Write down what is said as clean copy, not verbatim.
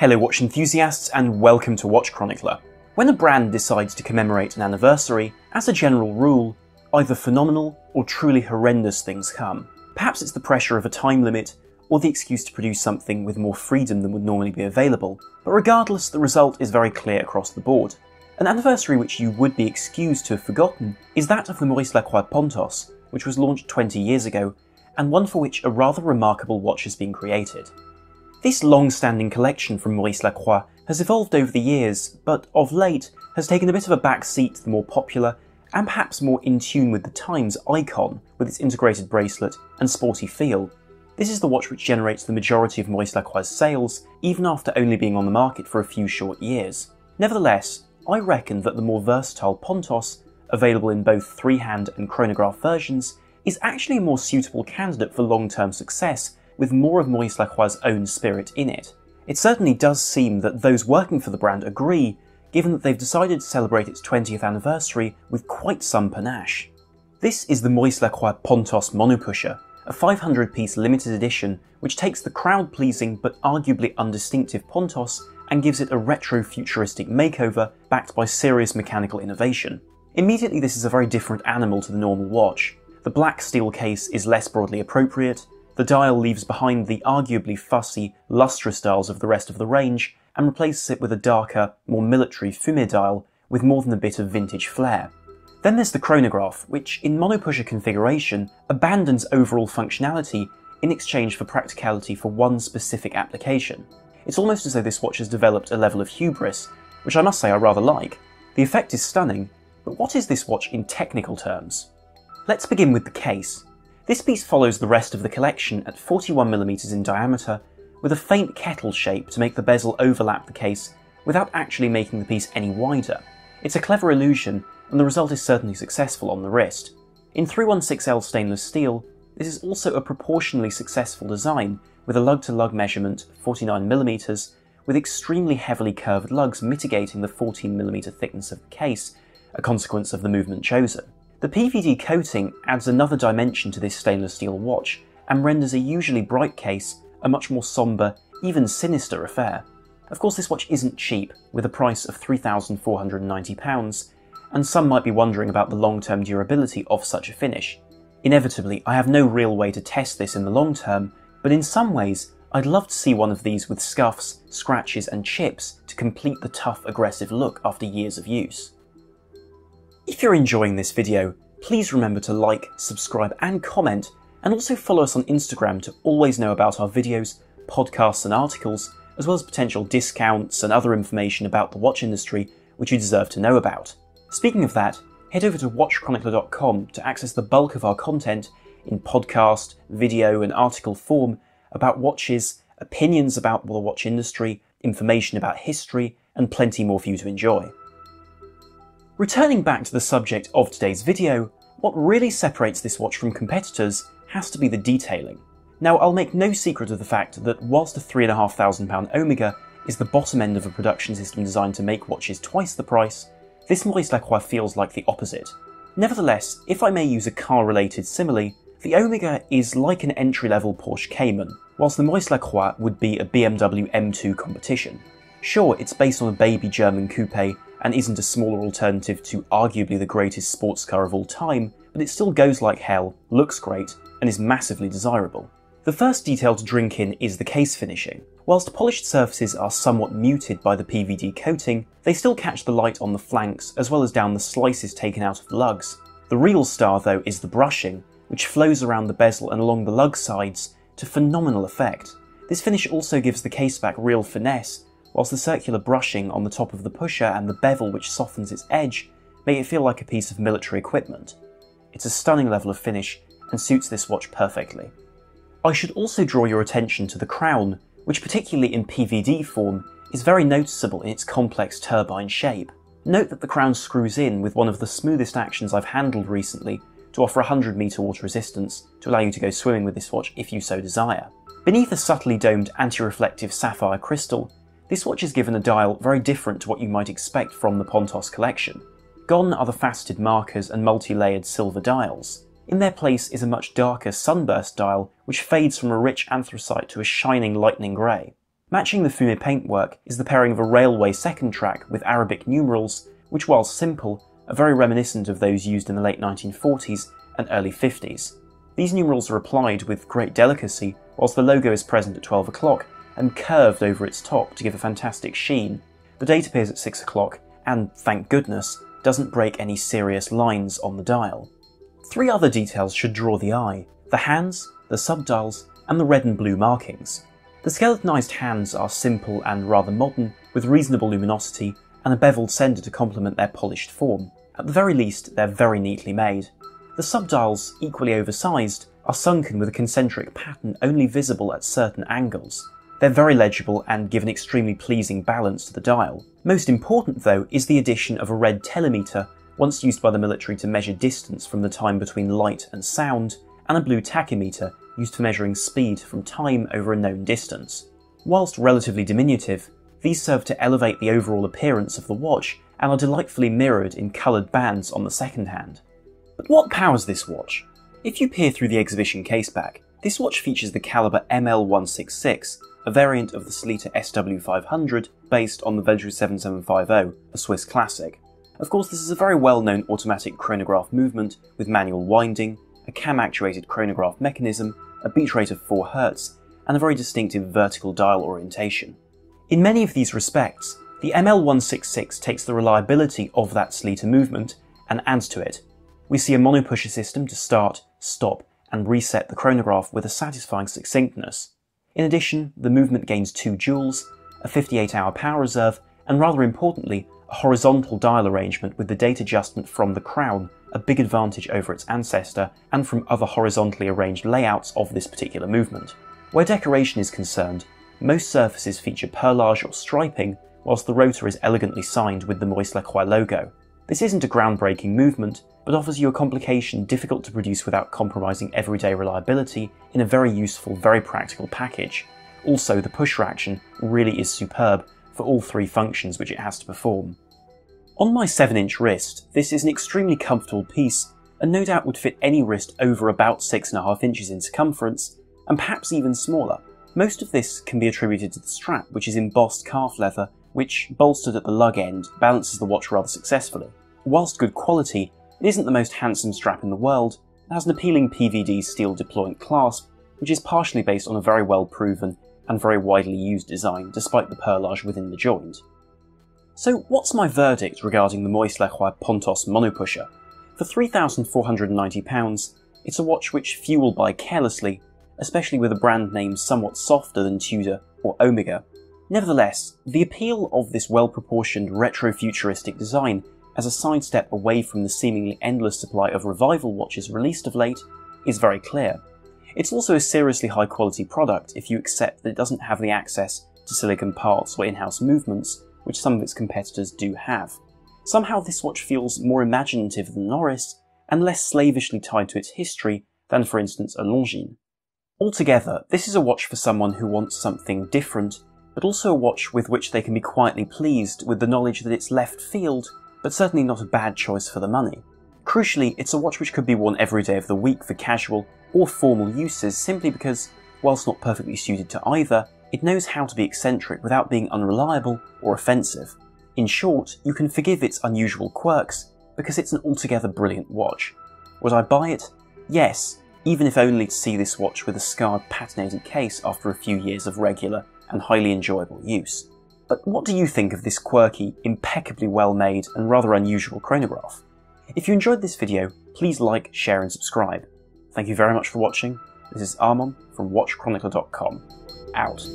Hello watch enthusiasts and welcome to Watch Chronicler. When a brand decides to commemorate an anniversary, as a general rule, either phenomenal or truly horrendous things come. Perhaps it's the pressure of a time limit, or the excuse to produce something with more freedom than would normally be available, but regardless, the result is very clear across the board. An anniversary which you would be excused to have forgotten is that of the Maurice Lacroix Pontos, which was launched 20 years ago, and one for which a rather remarkable watch has been created. This long-standing collection from Maurice Lacroix has evolved over the years, but of late has taken a bit of a back seat to the more popular and perhaps more in tune with the times icon with its integrated bracelet and sporty feel. This is the watch which generates the majority of Maurice Lacroix's sales, even after only being on the market for a few short years. Nevertheless, I reckon that the more versatile Pontos, available in both freehand and chronograph versions, is actually a more suitable candidate for long-term success with more of Maurice Lacroix's own spirit in it. It certainly does seem that those working for the brand agree, given that they've decided to celebrate its 20th anniversary with quite some panache. This is the Maurice Lacroix Pontos Monopusher, a 500-piece limited edition which takes the crowd-pleasing but arguably undistinctive Pontos and gives it a retro-futuristic makeover backed by serious mechanical innovation. Immediately this is a very different animal to the normal watch. The black steel case is less broadly appropriate, the dial leaves behind the arguably fussy, lustrous dials of the rest of the range and replaces it with a darker, more military fumé dial with more than a bit of vintage flair. Then there's the chronograph, which in monopusher configuration abandons overall functionality in exchange for practicality for one specific application. It's almost as though this watch has developed a level of hubris, which I must say I rather like. The effect is stunning, but what is this watch in technical terms? Let's begin with the case. This piece follows the rest of the collection at 41mm in diameter, with a faint kettle shape to make the bezel overlap the case without actually making the piece any wider. It's a clever illusion, and the result is certainly successful on the wrist. In 316L stainless steel, this is also a proportionally successful design, with a lug-to-lug measurement 49mm, with extremely heavily curved lugs mitigating the 14mm thickness of the case, a consequence of the movement chosen. The PVD coating adds another dimension to this stainless steel watch, and renders a usually bright case a much more sombre, even sinister affair. Of course this watch isn't cheap, with a price of £3,490, and some might be wondering about the long-term durability of such a finish. Inevitably, I have no real way to test this in the long term, but in some ways, I'd love to see one of these with scuffs, scratches and chips to complete the tough, aggressive look after years of use. If you're enjoying this video, please remember to like, subscribe and comment, and also follow us on Instagram to always know about our videos, podcasts and articles, as well as potential discounts and other information about the watch industry which you deserve to know about. Speaking of that, head over to watchchronicler.com to access the bulk of our content in podcast, video and article form about watches, opinions about the watch industry, information about history, and plenty more for you to enjoy. Returning back to the subject of today's video, what really separates this watch from competitors has to be the detailing. Now, I'll make no secret of the fact that whilst a £3,500 Omega is the bottom end of a production system designed to make watches twice the price, this Maurice Lacroix feels like the opposite. Nevertheless, if I may use a car-related simile, the Omega is like an entry-level Porsche Cayman, whilst the Maurice Lacroix would be a BMW M2 competition. Sure, it's based on a baby German coupe and isn't a smaller alternative to arguably the greatest sports car of all time, but it still goes like hell, looks great, and is massively desirable. The first detail to drink in is the case finishing. Whilst polished surfaces are somewhat muted by the PVD coating, they still catch the light on the flanks as well as down the slices taken out of the lugs. The real star though is the brushing, which flows around the bezel and along the lug sides to phenomenal effect. This finish also gives the case back real finesse, whilst the circular brushing on the top of the pusher and the bevel which softens its edge make it feel like a piece of military equipment. It's a stunning level of finish and suits this watch perfectly. I should also draw your attention to the crown, which particularly in PVD form is very noticeable in its complex turbine shape. Note that the crown screws in with one of the smoothest actions I've handled recently to offer 100 metre water resistance to allow you to go swimming with this watch if you so desire. Beneath a subtly domed anti-reflective sapphire crystal, this watch is given a dial very different to what you might expect from the Pontos collection. Gone are the faceted markers and multi-layered silver dials. In their place is a much darker sunburst dial which fades from a rich anthracite to a shining lightning grey. Matching the fumé paintwork is the pairing of a railway second track with Arabic numerals, which, while simple, are very reminiscent of those used in the late 1940s and early 50s. These numerals are applied with great delicacy, whilst the logo is present at 12 o'clock and curved over its top to give a fantastic sheen. The date appears at 6 o'clock and, thank goodness, doesn't break any serious lines on the dial. Three other details should draw the eye: the hands, the subdials, and the red and blue markings. The skeletonized hands are simple and rather modern, with reasonable luminosity and a beveled centre to complement their polished form. At the very least, they're very neatly made. The subdials, equally oversized, are sunken with a concentric pattern only visible at certain angles. They're very legible and give an extremely pleasing balance to the dial. Most important, though, is the addition of a red telemeter, once used by the military to measure distance from the time between light and sound, and a blue tachymeter, used for measuring speed from time over a known distance. Whilst relatively diminutive, these serve to elevate the overall appearance of the watch and are delightfully mirrored in coloured bands on the second hand. But what powers this watch? If you peer through the exhibition caseback, this watch features the caliber ML166, a variant of the Sleater SW500 based on the Veltri 7750, a Swiss classic. Of course, this is a very well-known automatic chronograph movement with manual winding, a cam-actuated chronograph mechanism, a beat rate of 4 Hz, and a very distinctive vertical dial orientation. In many of these respects, the ML166 takes the reliability of that Sleater movement and adds to it. We see a monopusher system to start, stop, and reset the chronograph with a satisfying succinctness. In addition, the movement gains 2 joules, a 58-hour power reserve, and rather importantly, a horizontal dial arrangement with the date adjustment from the crown, a big advantage over its ancestor, and from other horizontally arranged layouts of this particular movement. Where decoration is concerned, most surfaces feature perlage or striping, whilst the rotor is elegantly signed with the Maurice Lacroix logo. This isn't a groundbreaking movement, but offers you a complication difficult to produce without compromising everyday reliability in a very useful, very practical package. Also, the pusher action really is superb for all 3 functions which it has to perform. On my 7-inch wrist, this is an extremely comfortable piece, and no doubt would fit any wrist over about 6.5 inches in circumference, and perhaps even smaller. Most of this can be attributed to the strap, which is embossed calf leather, which, bolstered at the lug end, balances the watch rather successfully. Whilst good quality, it isn't the most handsome strap in the world. It has an appealing PVD steel deployant clasp, which is partially based on a very well proven and very widely used design, despite the perlage within the joint. So what's my verdict regarding the Maurice Lacroix Pontos Monopusher? For £3,490, it's a watch which few will buy carelessly, especially with a brand name somewhat softer than Tudor or Omega. Nevertheless, the appeal of this well-proportioned retro-futuristic design as a sidestep away from the seemingly endless supply of revival watches released of late is very clear. It's also a seriously high-quality product if you accept that it doesn't have the access to silicon parts or in-house movements which some of its competitors do have. Somehow this watch feels more imaginative than Norris, and less slavishly tied to its history than, for instance, a Longines. Altogether, this is a watch for someone who wants something different, but also a watch with which they can be quietly pleased with the knowledge that it's left field, but certainly not a bad choice for the money. Crucially, it's a watch which could be worn every day of the week for casual or formal uses simply because, whilst not perfectly suited to either, it knows how to be eccentric without being unreliable or offensive. In short, you can forgive its unusual quirks because it's an altogether brilliant watch. Would I buy it? Yes, even if only to see this watch with a scarred patinated case after a few years of regular and highly enjoyable use. But what do you think of this quirky, impeccably well made and rather unusual chronograph? If you enjoyed this video, please like, share and subscribe. Thank you very much for watching. This is Armon from WatchChronicler.com. Out.